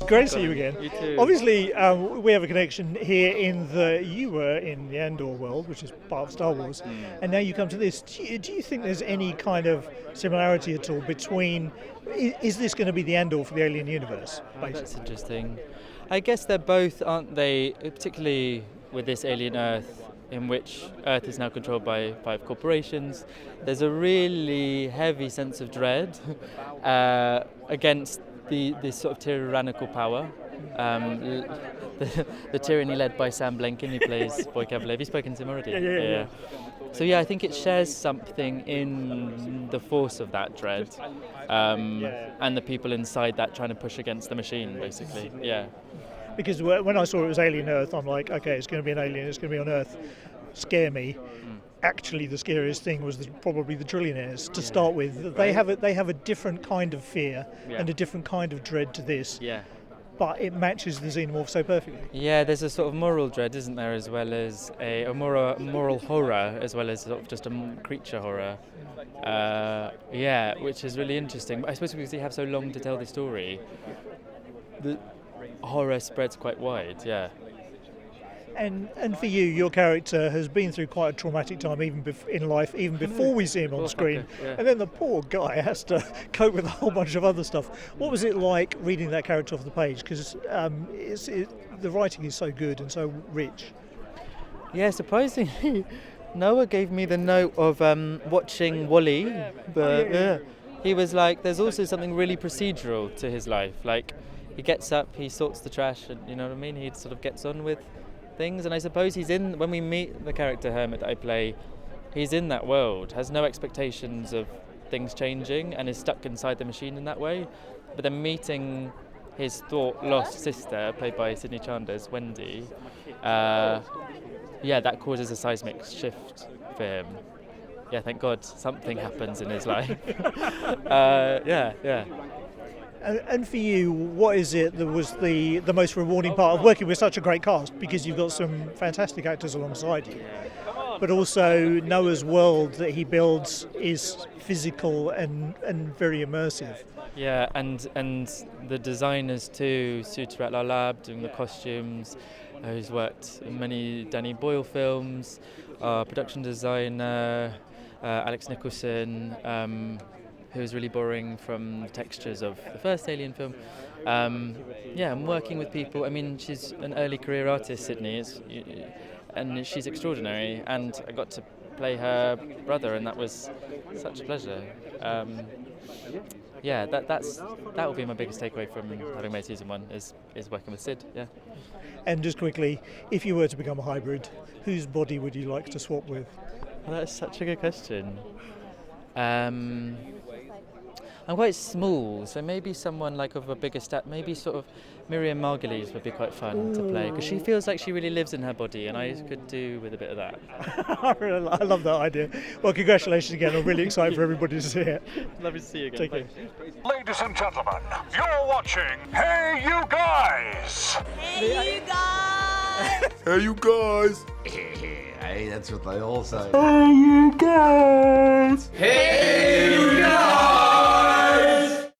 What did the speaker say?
great to see you again. You too. Obviously, we have a connection here you were in the Andor world, which is part of Star Wars, and now you come to this. Do you think there's any kind of similarity at all between, is this going to be the Andor for the Alien universe? That's interesting. I guess they're both, aren't they, particularly with this alien Earth, in which Earth is now controlled by 5 corporations. There's a really heavy sense of dread against this sort of tyrannical power. The tyranny led by Sam Blenkin, who plays Boy Cavalier. Have you spoken to him already? Yeah. So I think it shares something in the force of that dread, and the people inside that trying to push against the machine, basically. Yeah. Because when I saw it was Alien Earth, I'm like, okay, it's going to be an alien, it's going to be on Earth. Scare me. Actually, the scariest thing was probably the trillionaires to start with. They have a different kind of fear and a different kind of dread to this. Yeah. But it matches the Xenomorph so perfectly. Yeah, there's a sort of moral dread, isn't there, as well as a moral horror, as well as sort of just a creature horror. Which is really interesting. I suppose because they have so long to tell the story, the horror spreads quite wide. Yeah. And for you, your character has been through quite a traumatic time in life, even before we see him on screen. Yeah. And then the poor guy has to cope with a whole bunch of other stuff. What was it like reading that character off the page? Because the writing is so good and so rich. Yeah, surprisingly, Noah gave me the note of watching Wall-E. He was like, there's also something really procedural to his life. Like, he gets up, he sorts the trash, and you know what I mean? He sort of gets on with things, and I suppose when we meet the character Hermit that I play, he's in that world, has no expectations of things changing, and is stuck inside the machine in that way. But then meeting his lost sister, played by Sydney Chandler's Wendy, that causes a seismic shift for him. Yeah, thank God something happens in his life. And for you, what is it that was the most rewarding part of working with such a great cast? Because you've got some fantastic actors alongside you. But also Noah's world that he builds is physical and very immersive. Yeah, and the designers too, Suter at La Lab doing the costumes, who's worked in many Danny Boyle films, production designer Alex Nicholson, who was really borrowing from the textures of the first Alien film. I'm working with people. I mean, she's an early career artist, Sydney, and she's extraordinary. And I got to play her brother, and that was such a pleasure. That will be my biggest takeaway from having made season 1 is working with Sid. Yeah. And just quickly, if you were to become a hybrid, whose body would you like to swap with? Well, that's such a good question. I'm quite small, so maybe someone like of a bigger maybe sort of Miriam Margolyes would be quite fun to play, because she feels like she really lives in her body, and I could do with a bit of that. I love that idea. Well, congratulations again. I'm really excited for everybody to see it. Lovely to see you again. Take care. Ladies and gentlemen, you're watching Hey You Guys! Hey, you guys! Hey, you guys! Hey, that's what they all say. Hey, you guys! Hey, you guys!